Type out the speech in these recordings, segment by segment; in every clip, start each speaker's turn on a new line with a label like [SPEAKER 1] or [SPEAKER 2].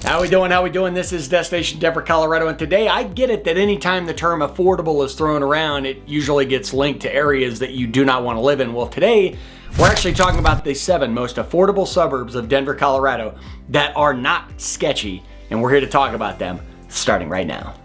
[SPEAKER 1] How we doing? How we doing? This is Destination Denver, Colorado, and today I get it that anytime the term affordable is thrown around, it usually gets linked to areas that you do not want to live in. Well, today we're actually talking about the 7 most affordable suburbs of Denver, Colorado that are not sketchy, and we're here to talk about them starting right now.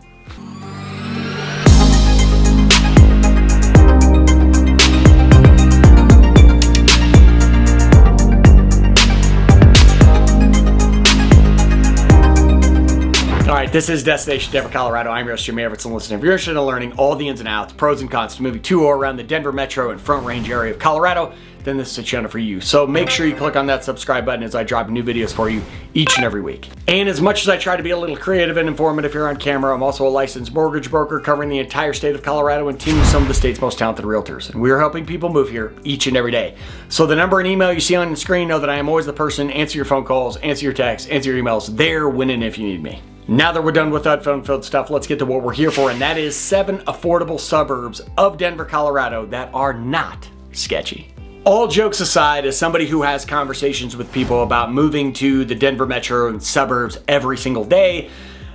[SPEAKER 1] Alright, this is Destination Denver, Colorado. I'm your host, Jimmy Everett, and listen, if you're interested in learning all the ins and outs, pros and cons to moving to or around the Denver metro and Front Range area of Colorado, then this is a channel for you. So make sure you click on that subscribe button as I drop new videos for you each and every week. And as much as I try to be a little creative and informative here on camera, I'm also a licensed mortgage broker covering the entire state of Colorado and teaming with some of the state's most talented realtors. And we are helping people move here each and every day. So the number and email you see on the screen, know that I am always the person, answer your phone calls, answer your texts, answer your emails, there when and if you need me. Now that we're done with that fun-filled stuff, let's get to what we're here for, and that is 7 affordable suburbs of Denver, Colorado that are not sketchy. All jokes aside, as somebody who has conversations with people about moving to the Denver metro and suburbs every single day,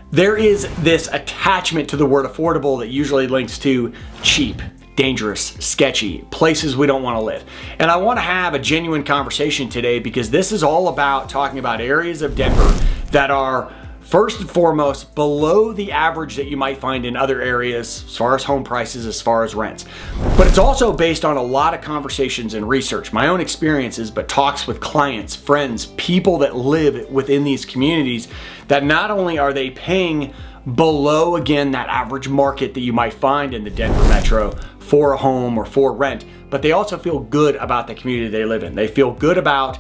[SPEAKER 1] there is this attachment to the word affordable that usually links to cheap, dangerous, sketchy, places we don't want to live. And I want to have a genuine conversation today because this is all about talking about areas of Denver that are first and foremost below the average that you might find in other areas as far as home prices, as far as rents. But it's also based on a lot of conversations and research, my own experiences, but talks with clients, friends, people that live within these communities, that not only are they paying below, again, that average market that you might find in the Denver metro for a home or for rent, but they also feel good about the community they live in. They feel good about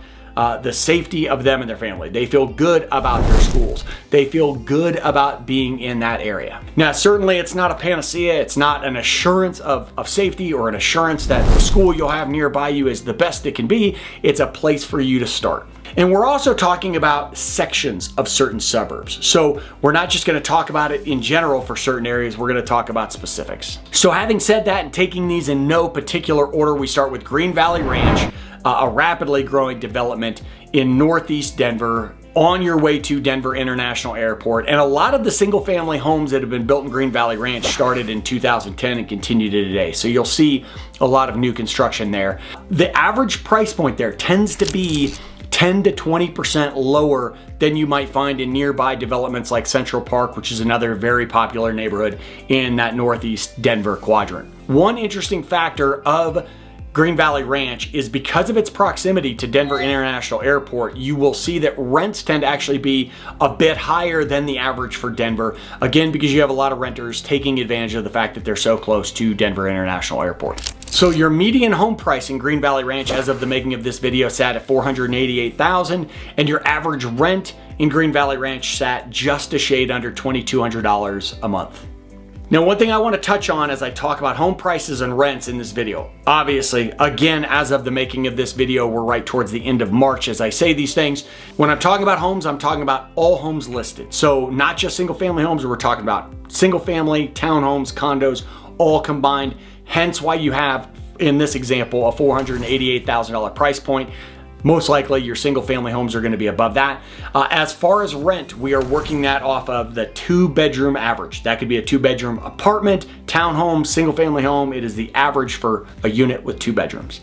[SPEAKER 1] the safety of them and their family. They feel good about their schools. They feel good about being in that area. Now, certainly it's not a panacea. It's not an assurance of safety or an assurance that the school you'll have nearby you is the best it can be. It's a place for you to start. And we're also talking about sections of certain suburbs. So we're not just going to talk about it in general for certain areas, we're going to talk about specifics. So having said that and taking these in no particular order, we start with Green Valley Ranch, a rapidly growing development in Northeast Denver on your way to Denver International Airport. And a lot of the single family homes that have been built in Green Valley Ranch started in 2010 and continue to today. So you'll see a lot of new construction there. The average price point there tends to be 10 to 20% lower than you might find in nearby developments like Central Park, which is another very popular neighborhood in that Northeast Denver quadrant. One interesting factor of Green Valley Ranch is because of its proximity to Denver International Airport, you will see that rents tend to actually be a bit higher than the average for Denver. Again, because you have a lot of renters taking advantage of the fact that they're so close to Denver International Airport. So your median home price in Green Valley Ranch as of the making of this video sat at $488,000, and your average rent in Green Valley Ranch sat just a shade under $2,200 a month. Now, one thing I want to touch on as I talk about home prices and rents in this video, obviously, again, as of the making of this video, we're right towards the end of March as I say these things. When I'm talking about homes, I'm talking about all homes listed. So not just single family homes, we're talking about single family, townhomes, condos, all combined. Hence why you have, in this example, a $488,000 price point. Most likely your single family homes are going to be above that. As far as rent, we are working that off of the 2-bedroom average. That could be a 2-bedroom apartment, townhome, single family home. It is the average for a unit with 2 bedrooms.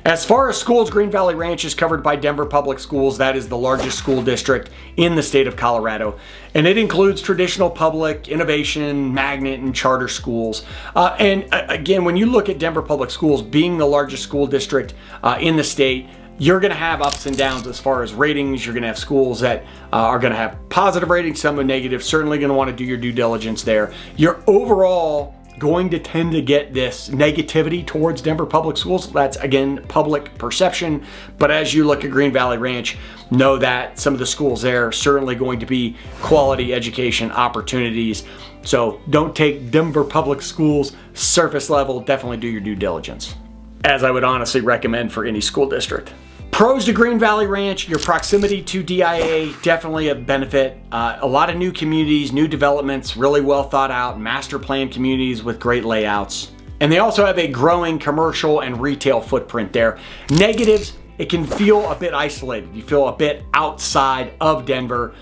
[SPEAKER 1] As far as schools, Green Valley Ranch is covered by Denver Public Schools. That is the largest school district in the state of Colorado. And it includes traditional public, innovation, magnet, and charter schools. And again, when you look at Denver Public Schools being the largest school district in the state, you're going to have ups and downs as far as ratings. You're going to have schools that are going to have positive ratings, some are negative. Certainly going to want to do your due diligence there. You're overall going to tend to get this negativity towards Denver Public Schools. That's, again, public perception. But as you look at Green Valley Ranch, know that some of the schools there are certainly going to be quality education opportunities. So don't take Denver Public Schools surface level. Definitely do your due diligence, as I would honestly recommend for any school district. Pros to Green Valley Ranch, your proximity to DIA, definitely a benefit. A lot of new communities, new developments, really well thought out, master plan communities with great layouts. And they also have a growing commercial and retail footprint there. Negatives, it can feel a bit isolated. You feel a bit outside of Denver.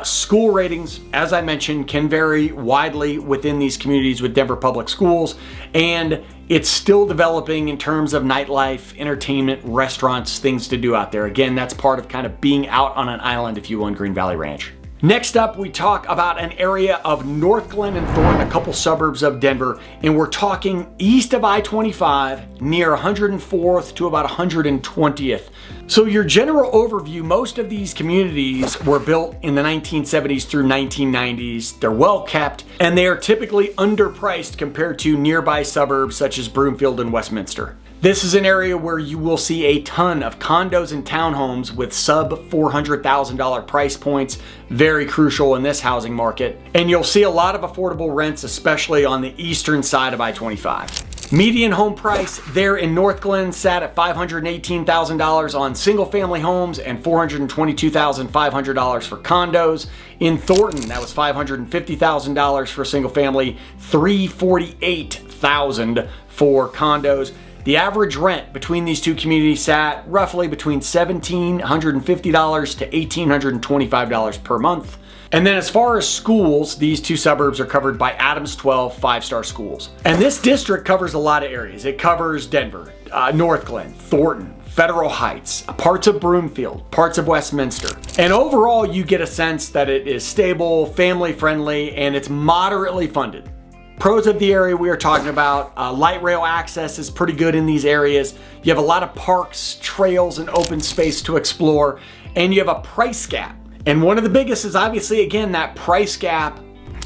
[SPEAKER 1] School ratings, as I mentioned, can vary widely within these communities with Denver Public Schools, and it's still developing in terms of nightlife, entertainment, restaurants, things to do out there. Again, that's part of kind of being out on an island, if you will, in Green Valley Ranch. Next up, we talk about an area of Northglenn and Thornton, a couple suburbs of Denver, and we're talking east of I-25, near 104th to about 120th. So your general overview, most of these communities were built in the 1970s through 1990s. They're well kept, and they are typically underpriced compared to nearby suburbs such as Broomfield and Westminster. This is an area where you will see a ton of condos and townhomes with sub $400,000 price points, very crucial in this housing market. And you'll see a lot of affordable rents, especially on the eastern side of I-25. Median home price there in Northglenn sat at $518,000 on single family homes and $422,500 for condos. In Thornton, that was $550,000 for single family, $348,000 for condos. The average rent between these two communities sat roughly between $1,750 to $1,825 per month. And then as far as schools, these two suburbs are covered by Adams 12 5-star schools. And this district covers a lot of areas. It covers Denver, Northglenn, Thornton, Federal Heights, parts of Broomfield, parts of Westminster. And overall, you get a sense that it is stable, family friendly, and it's moderately funded. Pros of the area we are talking about, light rail access is pretty good in these areas. You have a lot of parks, trails, and open space to explore, and you have a price gap. And one of the biggest is obviously, again, that price gap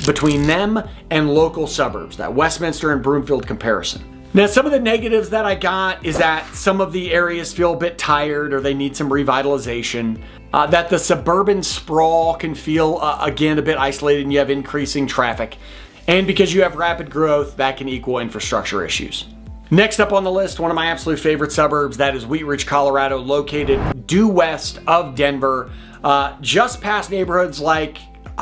[SPEAKER 1] between them and local suburbs, that Westminster and Broomfield comparison. Now, some of the negatives that I got is that some of the areas feel a bit tired or they need some revitalization. That the suburban sprawl can feel, again, a bit isolated and you have increasing traffic. And because you have rapid growth, that can equal infrastructure issues. Next up on the list, one of my absolute favorite suburbs, that is Wheat Ridge, Colorado, located due west of Denver, just past neighborhoods like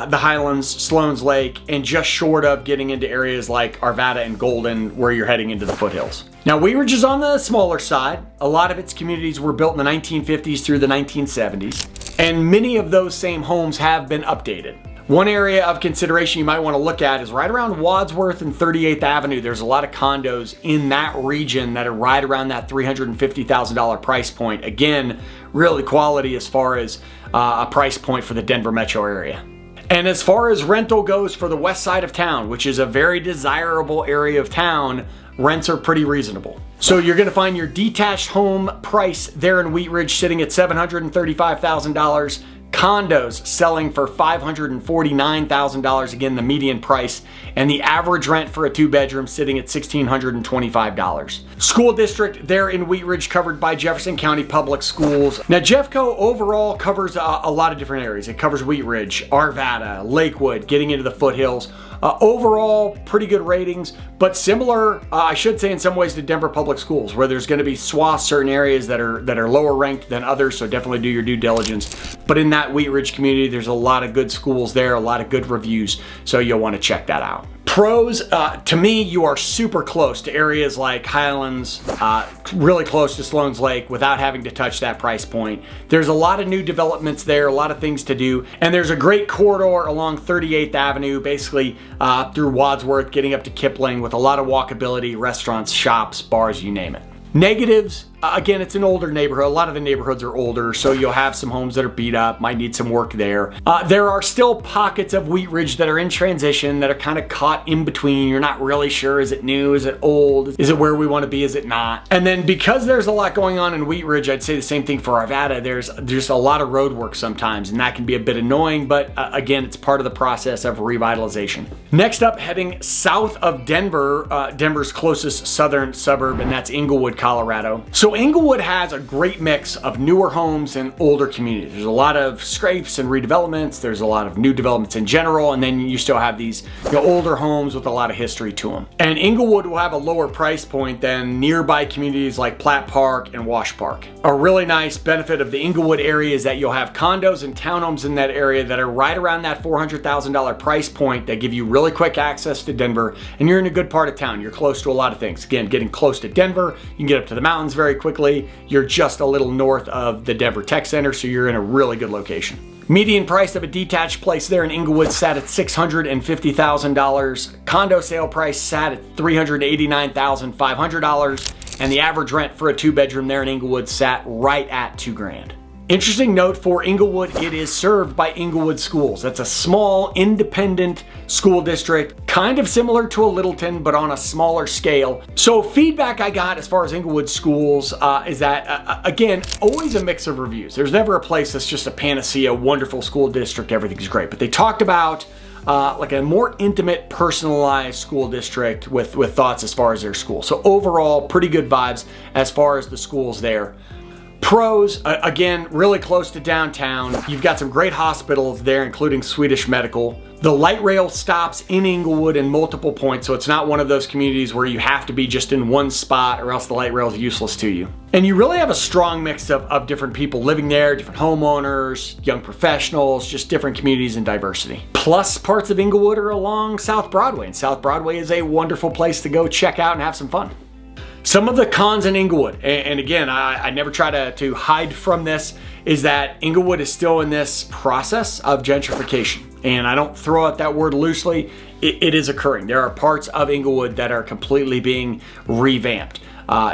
[SPEAKER 1] the Highlands, Sloan's Lake, and just short of getting into areas like Arvada and Golden, where you're heading into the foothills. Now, Wheat Ridge is on the smaller side. A lot of its communities were built in the 1950s through the 1970s, and many of those same homes have been updated. One area of consideration you might want to look at is right around Wadsworth and 38th Avenue. There's a lot of condos in that region that are right around that $350,000 price point. Again, really quality as far as a price point for the Denver metro area. And as far as rental goes for the west side of town, which is a very desirable area of town, rents are pretty reasonable. So you're going to find your detached home price there in Wheat Ridge sitting at $735,000. Condos selling for $549,000, again, the median price, and the average rent for a 2-bedroom sitting at $1,625. School district there in Wheat Ridge covered by Jefferson County Public Schools. Now, Jeffco overall covers a lot of different areas. It covers Wheat Ridge, Arvada, Lakewood, getting into the foothills. Overall, pretty good ratings, but similar, I should say, in some ways to Denver Public Schools, where there's going to be swaths, certain areas that are lower ranked than others, so definitely do your due diligence. But in that Wheat Ridge community, there's a lot of good schools there, a lot of good reviews, so you'll want to check that out. Pros, to me, you are super close to areas like Highlands, really close to Sloan's Lake without having to touch that price point. There's a lot of new developments there, a lot of things to do, and there's a great corridor along 38th Avenue, basically through Wadsworth, getting up to Kipling, with a lot of walkability, restaurants, shops, bars, you name it. Negatives, again, it's an older neighborhood. A lot of the neighborhoods are older, so you'll have some homes that are beat up, might need some work there. There are still pockets of Wheat Ridge that are in transition, that are kind of caught in between. You're not really sure, is it new, is it old, is it where we want to be, is it not? And then because there's a lot going on in Wheat Ridge, I'd say the same thing for Arvada. There's just a lot of road work sometimes, and that can be a bit annoying, but again, it's part of the process of revitalization. Next up, heading south of Denver, Denver's closest southern suburb, and that's Englewood, Colorado. So Englewood has a great mix of newer homes and older communities. There's a lot of scrapes and redevelopments. There's a lot of new developments in general, and then you still have these older homes with a lot of history to them. And Englewood will have a lower price point than nearby communities like Platt Park and Wash Park. A really nice benefit of the Englewood area is that you'll have condos and townhomes in that area that are right around that $400,000 price point that give you really quick access to Denver, and you're in a good part of town. You're close to a lot of things. Again, getting close to Denver, you can get up to the mountains very quickly. You're just a little north of the Denver Tech Center, so you're in a really good location. Median price of a detached place there in Englewood sat at $650,000. Condo sale price sat at $389,500. And the average rent for a 2-bedroom there in Englewood sat right at $2,000. Interesting note for Englewood, it is served by Englewood Schools. That's a small independent school district, kind of similar to a Littleton, but on a smaller scale. So feedback I got as far as Englewood Schools is that, again, always a mix of reviews. There's never a place that's just a panacea, wonderful school district, everything's great. But they talked about like a more intimate, personalized school district with thoughts as far as their school. So overall, pretty good vibes as far as the schools there. Pros, again, really close to downtown. You've got some great hospitals there, including Swedish Medical. The light rail stops in Englewood in multiple points, so it's not one of those communities where you have to be just in one spot or else the light rail is useless to you. And you really have a strong mix of different people living there, different homeowners, young professionals, just different communities and diversity. Plus, parts of Englewood are along South Broadway, and South Broadway is a wonderful place to go check out and have some fun. Some of the cons in Englewood, and again, I never try to hide from this, is that Englewood is still in this process of gentrification. And I don't throw out that word loosely, it is occurring. There are parts of Englewood that are completely being revamped.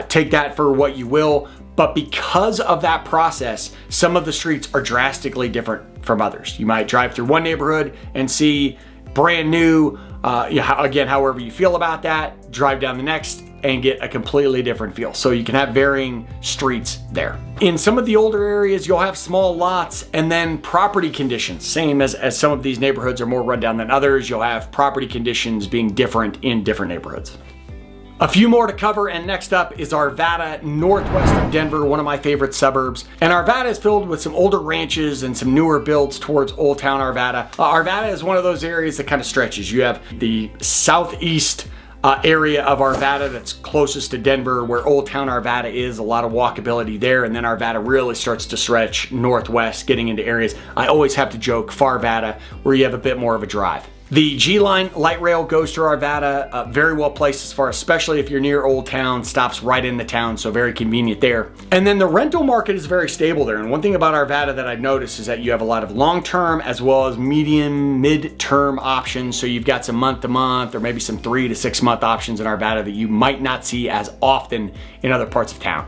[SPEAKER 1] Take that for what you will, but because of that process, some of the streets are drastically different from others. You might drive through one neighborhood and see brand new, again, however you feel about that, drive down the next and get a completely different feel. So you can have varying streets there. In some of the older areas, you'll have small lots and then property conditions. Same as some of these neighborhoods are more rundown than others, you'll have property conditions being different in different neighborhoods. A few more to cover, and next up is Arvada, northwest of Denver, one of my favorite suburbs. And Arvada is filled with some older ranches and some newer builds towards Old Town Arvada. Arvada is one of those areas that kind of stretches. You have the southeast area of Arvada that's closest to Denver, where Old Town Arvada is, a lot of walkability there, and then Arvada really starts to stretch northwest, getting into areas, I always have to joke, Farvada, where you have a bit more of a drive. The G-Line light rail goes through Arvada, very well placed as far, especially if you're near Old Town, stops right in the town, so very convenient there. And then the rental market is very stable there, and one thing about Arvada that I've noticed is that you have a lot of long-term as well as medium, mid-term options, so you've got some month-to-month or maybe some 3 to 6 month options in Arvada that you might not see as often in other parts of town.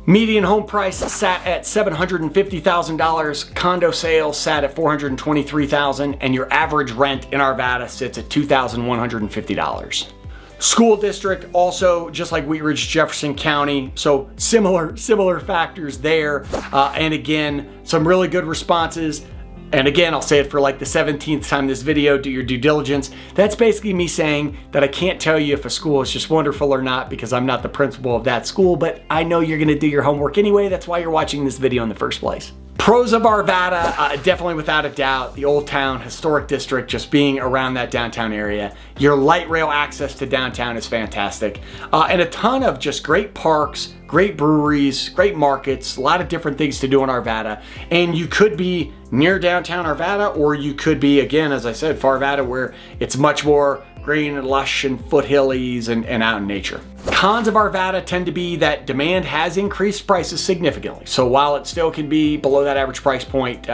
[SPEAKER 1] Median home price sat at $750,000, condo sales sat at $423,000, and your average rent in Arvada sits at $2,150. School district also just like Wheat Ridge, Jefferson County, so similar factors there, and again, some really good responses. And again, I'll say it for like the 17th time this video, do your due diligence. That's basically me saying that I can't tell you if a school is just wonderful or not because I'm not the principal of that school, but I know you're gonna do your homework anyway. That's why you're watching this video in the first place. Pros of Arvada, definitely without a doubt, the Old Town Historic District, just being around that downtown area. Your light rail access to downtown is fantastic. And a ton of just great parks, great breweries, great markets, a lot of different things to do in Arvada. And you could be near downtown Arvada, or you could be, again, as I said, Farvada, where it's much more green and lush and foothillies and out in nature. Cons of Arvada tend to be that demand has increased prices significantly. So while it still can be below that average price point,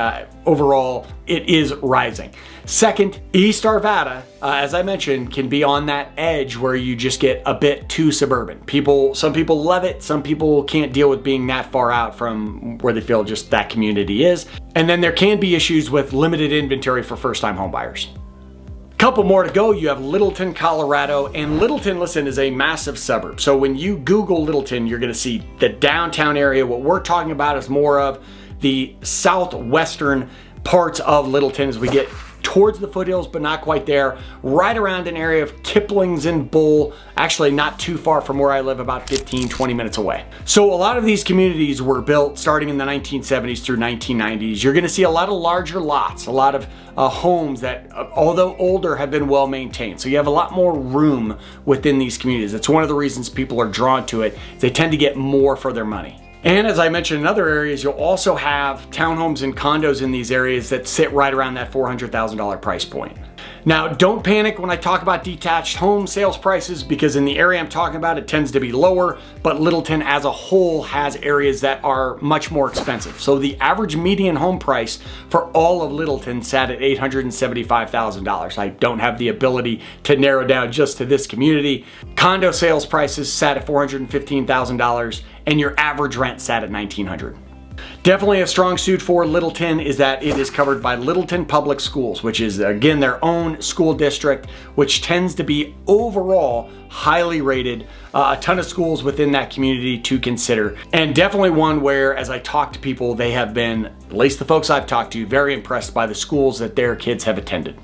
[SPEAKER 1] overall, it is rising. Second, East Arvada, as I mentioned, can be on that edge where you just get a bit too suburban. Some people love it, some people can't deal with being that far out from where they feel just that community is. And then there can be issues with limited inventory for first-time homebuyers. Couple more to go. You have Littleton, Colorado, and Littleton, listen, is a massive suburb. So when you Google Littleton, you're gonna see the downtown area. What we're talking about is more of the southwestern parts of Littleton as we get towards the foothills, but not quite there, right around an area of Kipling's and Bull, actually not too far from where I live, about 15, 20 minutes away. So a lot of these communities were built starting in the 1970s through 1990s. You're gonna see a lot of larger lots, a lot of homes that, although older, have been well maintained. So you have a lot more room within these communities. It's one of the reasons people are drawn to it. They tend to get more for their money. And as I mentioned in other areas, you'll also have townhomes and condos in these areas that sit right around that $400,000 price point. Now, don't panic when I talk about detached home sales prices, because in the area I'm talking about, it tends to be lower, but Littleton as a whole has areas that are much more expensive. So the average median home price for all of Littleton sat at $875,000. I don't have the ability to narrow down just to this community. Condo sales prices sat at $415,000, and your average rent sat at $1,900. Definitely a strong suit for Littleton is that it is covered by Littleton Public Schools, which is again their own school district, which tends to be overall highly rated. A ton of schools within that community to consider, and definitely one where, as I talk to people, they have been, at least the folks I've talked to, very impressed by the schools that their kids have attended.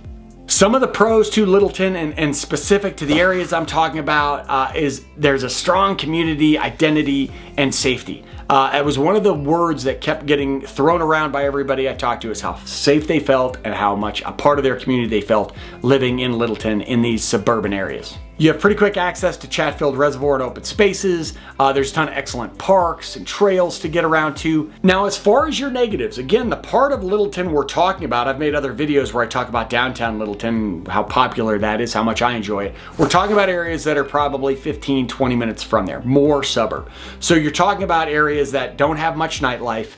[SPEAKER 1] Some of the pros to Littleton and specific to the areas I'm talking about is there's a strong community identity and safety. It was one of the words that kept getting thrown around by everybody I talked to, is how safe they felt and how much a part of their community they felt living in Littleton in these suburban areas. You have pretty quick access to Chatfield Reservoir and open spaces. There's a ton of excellent parks and trails to get around to. Now, as far as your negatives, again, the part of Littleton we're talking about, I've made other videos where I talk about downtown Littleton, how popular that is, how much I enjoy it. We're talking about areas that are probably 15, 20 minutes from there, more suburb. So you're talking about areas that don't have much nightlife.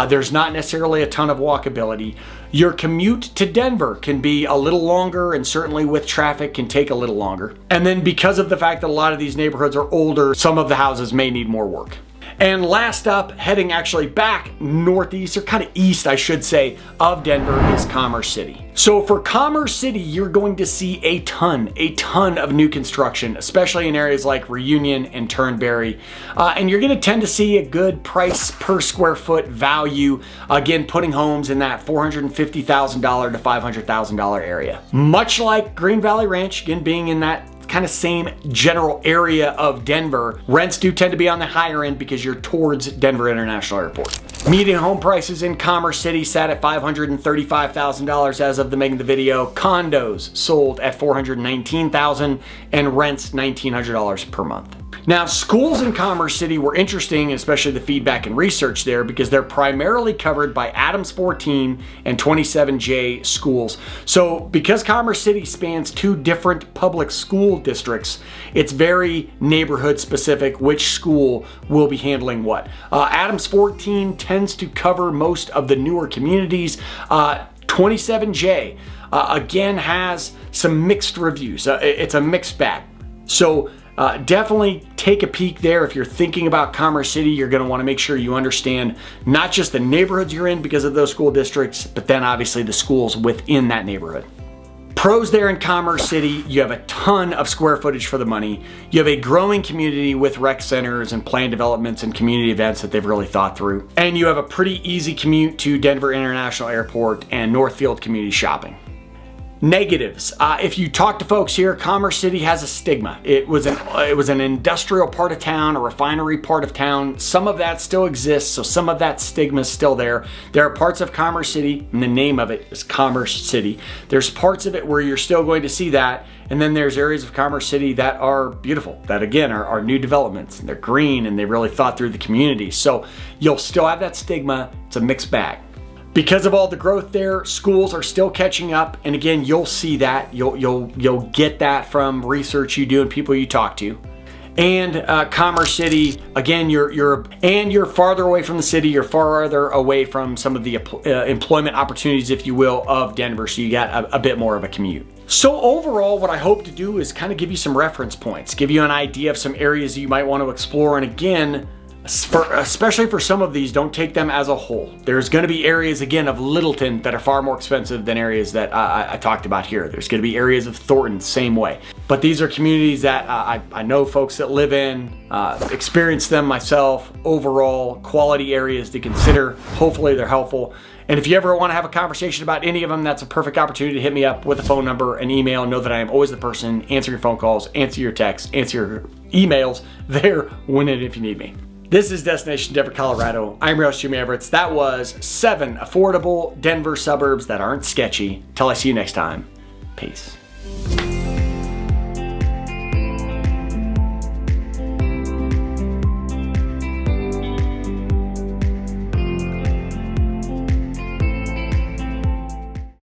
[SPEAKER 1] There's not necessarily a ton of walkability. Your commute to Denver can be a little longer, and certainly with traffic can take a little longer. And then because of the fact that a lot of these neighborhoods are older, some of the houses may need more work. And last up, heading actually back northeast, or kind of east, I should say, of Denver is Commerce City. So for Commerce City, you're going to see a ton of new construction, especially in areas like Reunion and Turnberry. And you're going to tend to see a good price per square foot value, again, putting homes in that $450,000 to $500,000 area. Much like Green Valley Ranch, again, being in that kind of same general area of Denver, rents do tend to be on the higher end because you're towards Denver International Airport. Median home prices in Commerce City sat at $535,000 as of the making of the video. Condos sold at $419,000 and rents $1,900 per month. Now, schools in Commerce City were interesting, especially the feedback and research there, because they're primarily covered by Adams 14 and 27J schools. So because Commerce City spans two different public school districts, it's very neighborhood specific which school will be handling what. Adams 14 tends to cover most of the newer communities. 27J, again, has some mixed reviews. It's a mixed bag. So definitely take a peek there. If you're thinking about Commerce City, you're going to want to make sure you understand not just the neighborhoods you're in because of those school districts, but then obviously the schools within that neighborhood. Pros there in Commerce City, you have a ton of square footage for the money. You have a growing community with rec centers and planned developments and community events that they've really thought through. And you have a pretty easy commute to Denver International Airport and Northfield community shopping. Negatives. If you talk to folks here, Commerce City has a stigma. It was an industrial part of town, a refinery part of town. Some of that still exists, so some of that stigma is still there. There are parts of Commerce City, and the name of it is Commerce City. There's parts of it where you're still going to see that, and then there's areas of Commerce City that are beautiful, that again are new developments, and they're green, and they really thought through the community. So you'll still have that stigma. It's a mixed bag. Because of all the growth there, schools are still catching up, and again, you'll see that. You'll get that from research you do and people you talk to. And Commerce City, again, you're farther away from the city. You're farther away from some of the employment opportunities, if you will, of Denver. So you got a bit more of a commute. So overall, what I hope to do is kind of give you some reference points, give you an idea of some areas you might want to explore, and again, especially for some of these, don't take them as a whole. There's going to be areas, again, of Littleton that are far more expensive than areas that I talked about here. There's going to be areas of Thornton, same way. But these are communities that I know folks that live in, experience them myself. Overall, quality areas to consider. Hopefully they're helpful. And if you ever want to have a conversation about any of them, that's a perfect opportunity to hit me up with a phone number, an email. Know that I am always the person answering your phone calls, answer your texts, answer your emails there when and if you need me. This is Destination Denver, Colorado. I'm your host, Jimmy Everett. That was 7 affordable Denver suburbs that aren't sketchy. Till I see you next time. Peace.